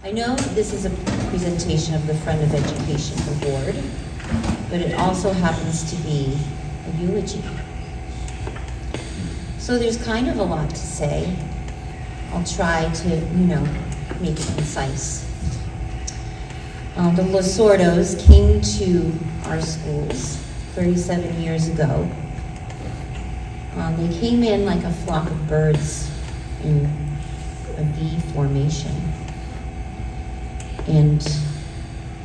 I know this is a presentation of the Friend of Education Award, but it also happens to be a eulogy. So there's kind of a lot to say. I'll try to, make it concise. The Losordos came to our schools 37 years ago. They came in like a flock of birds in a V formation. And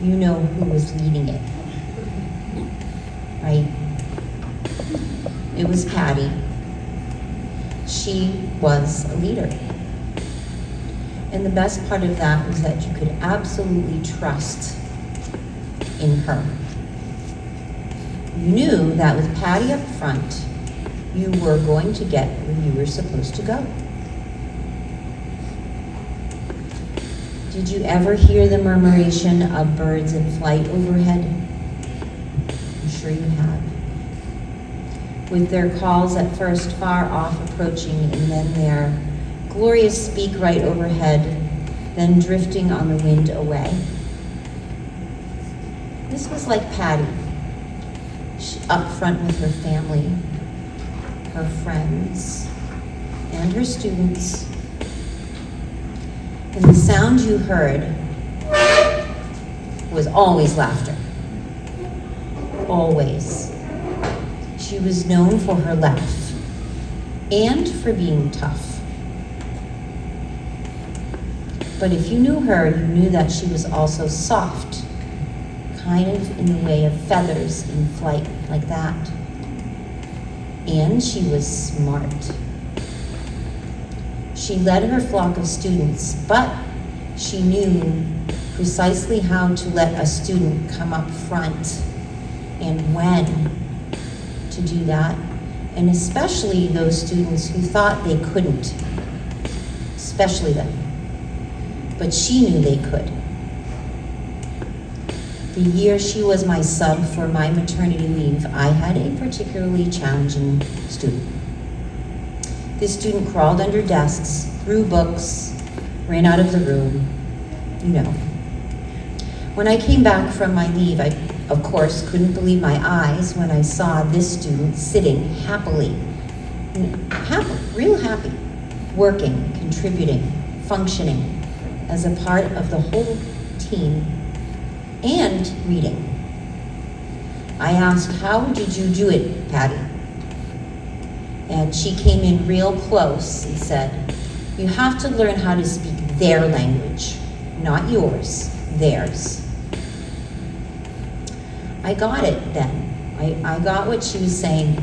you know who was leading it, right? It was Patty. She was a leader. And the best part of that was that you could absolutely trust in her. You knew that with Patty up front, you were going to get where you were supposed to go. Did you ever hear the murmuration of birds in flight overhead? I'm sure you have. With their calls at first far off approaching, and then their glorious speak right overhead, then drifting on the wind away. This was like Patty, up front with her family, her friends, and her students. And the sound you heard was always laughter. Always. She was known for her laugh and for being tough. But if you knew her, you knew that she was also soft, kind of in the way of feathers in flight, like that. And she was smart. She led her flock of students, but she knew precisely how to let a student come up front and when to do that, and especially those students who thought they couldn't, especially them. But she knew they could. The year she was my sub for my maternity leave, I had a particularly challenging student. This student crawled under desks, threw books, ran out of the room, When I came back from my leave, I, of course, couldn't believe my eyes when I saw this student sitting happily, real happy, working, contributing, functioning as a part of the whole team and reading. I asked, "How did you do it, Patty?" And she came in real close and said, "You have to learn how to speak their language, not yours, theirs." I got it then. I got what she was saying,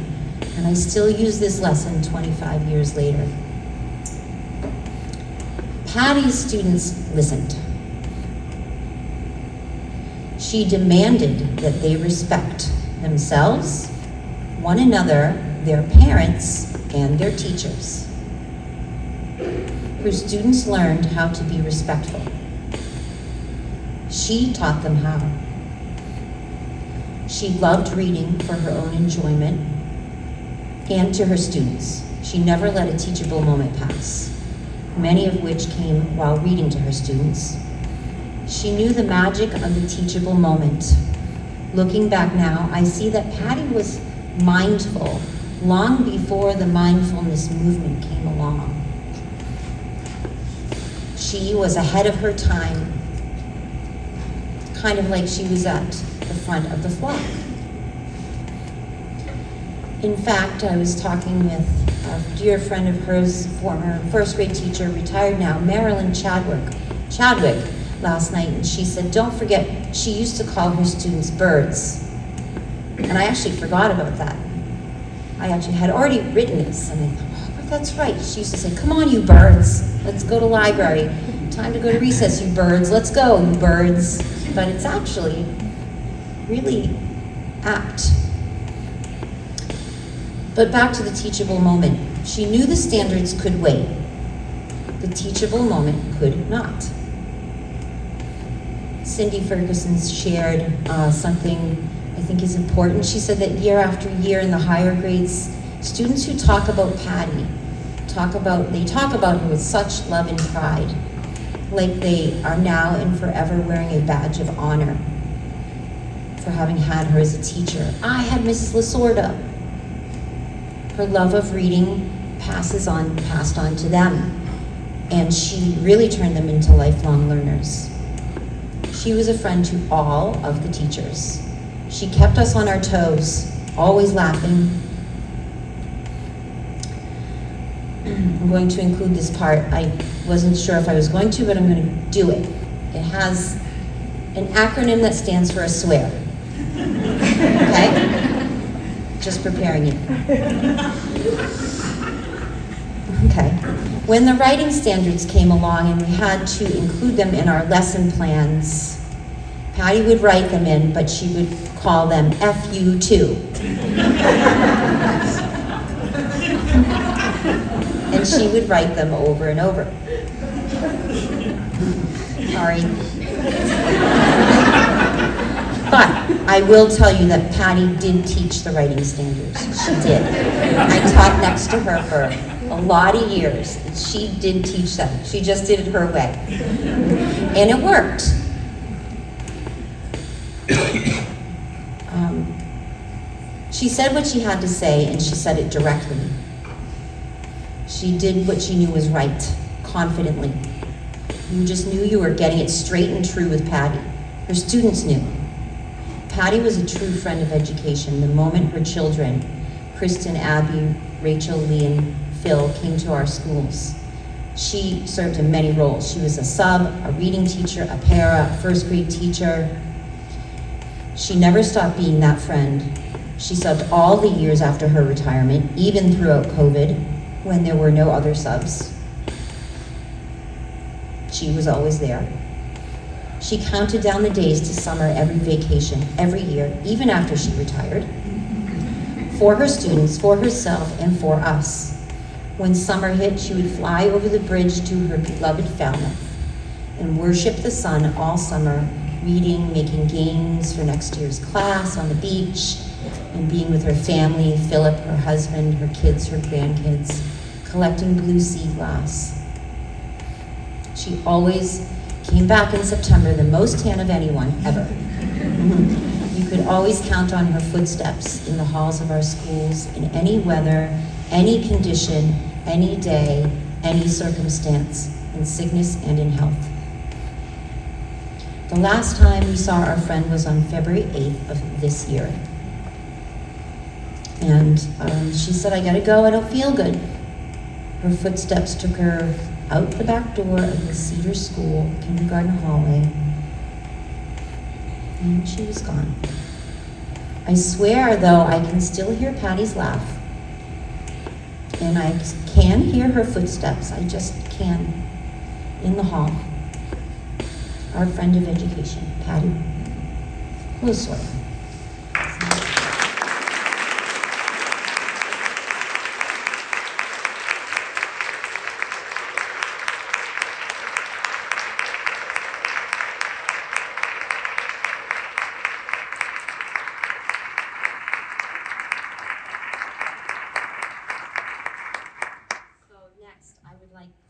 and I still use this lesson 25 years later. Patty's students listened. She demanded that they respect themselves, one another, their parents, and their teachers. Her students learned how to be respectful. She taught them how. She loved reading for her own enjoyment and to her students. She never let a teachable moment pass, many of which came while reading to her students. She knew the magic of the teachable moment. Looking back now, I see that Patty was mindful long before the mindfulness movement came along. She was ahead of her time, kind of like she was at the front of the flock. In fact, I was talking with a dear friend of hers, former first grade teacher, retired now, Marilyn Chadwick, last night, and she said, don't forget, she used to call her students birds. And I actually forgot about that. I actually had already written this, and I thought, oh, that's right. She used to say, come on, you birds, let's go to library. Time to go to recess, you birds, let's go, you birds. But it's actually really apt. But back to the teachable moment. She knew the standards could wait. The teachable moment could not. Cindy Ferguson shared something I think is important. She said that year after year in the higher grades, students who talk about Patty, they talk about her with such love and pride. like they are now and forever wearing a badge of honor for having had her as a teacher. I had Mrs. Losordo. Her love of reading passed on to them, and she really turned them into lifelong learners. She was a friend to all of the teachers. She kept us on our toes, always laughing. I'm going to include this part. I wasn't sure if I was going to, but I'm going to do it. It has an acronym that stands for a swear. Okay? Just preparing you. Okay. When the writing standards came along and we had to include them in our lesson plans, Patty would write them in, but she would call them FU2. And she would write them over and over. Sorry. But I will tell you that Patty did teach the writing standards. She did. I taught next to her for a lot of years. She did teach them. She just did it her way. And it worked. She said what she had to say, and she said it directly. She did what she knew was right, confidently. You just knew you were getting it straight and true with Patty. Her students knew. Patty was a true friend of education. The moment her children, Kristen, Abby, Rachel, Lee, and Phil, came to our schools, she served in many roles. She was a sub, a reading teacher, a para, a first grade teacher. She never stopped being that friend. She subbed all the years after her retirement, even throughout COVID, when there were no other subs. She was always there. She counted down the days to summer every vacation, every year, even after she retired, for her students, for herself, and for us. When summer hit, she would fly over the bridge to her beloved Falmouth and worship the sun all summer, reading, making games for next year's class on the beach, and being with her family, Philip, her husband, her kids, her grandkids, collecting blue sea glass. She always came back in September, the most tan of anyone ever. You could always count on her footsteps in the halls of our schools in any weather, any condition, any day, any circumstance, in sickness and in health. The last time we saw our friend was on February 8th of this year. And she said, I gotta go, I don't feel good. Her footsteps took her out the back door of the Cedar School kindergarten hallway, and she was gone. I swear, though, I can still hear Patty's laugh, and I can hear her footsteps, I just can, in the hall. Our friend of education, Patty Losordo.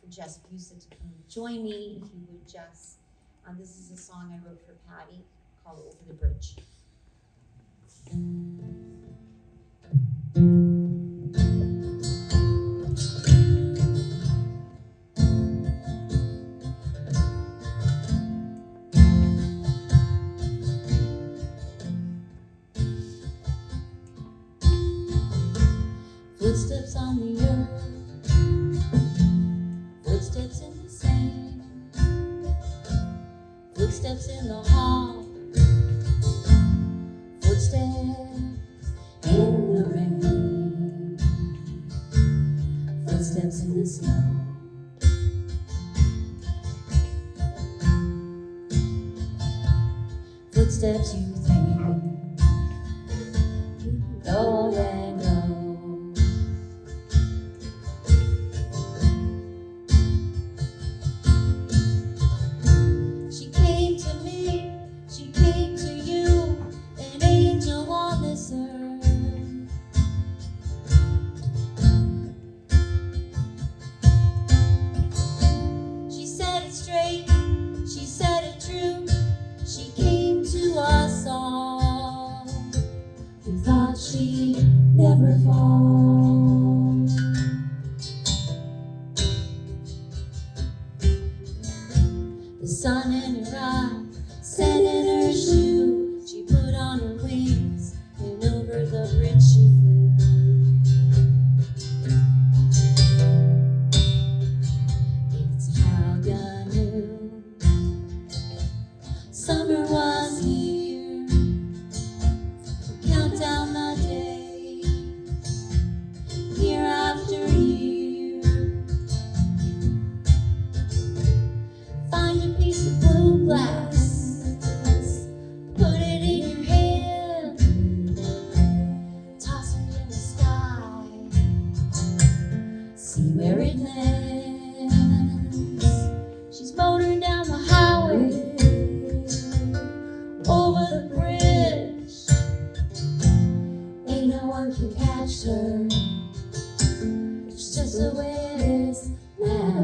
Jess Busa to come join me, if you would, Jess. This is a song I wrote for Patty called Over the Bridge. Footsteps on the earth, footsteps in the sand, footsteps in the hall, footsteps in the rain, footsteps in the snow, footsteps you think you know and know. She said it straight. The sun in her eye, sand in her shoe. She put on her wings, and over the bridge she flew. It's Hanover. Summer was here. Count down the days, year after year. Find a piece of blue glass, put it in your hand, toss it in the sky, see where it lands. She's motoring down the highway, over the bridge. Ain't no one can catch her. It's just the way it is now.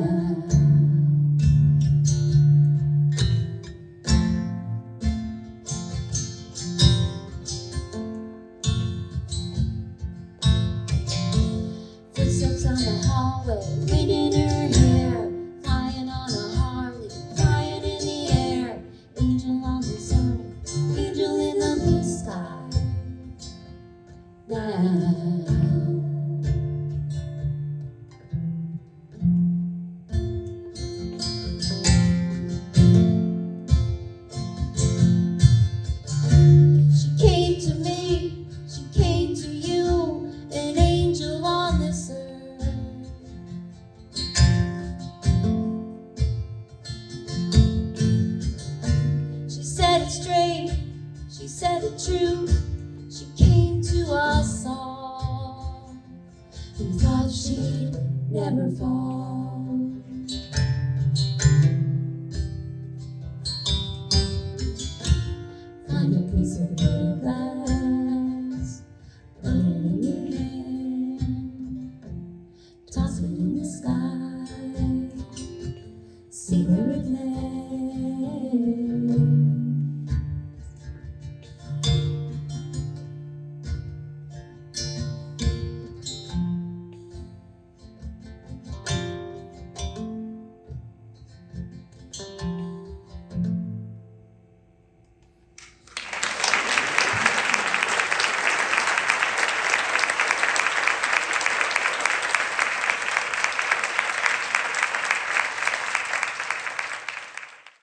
Footsteps on the hallway, wind in her hair, flying on a Harley, flying in the air. Angel on the sun, angel in the blue sky. Now. She came to me, she came to you, an angel on this earth. She said it straight, she said it true.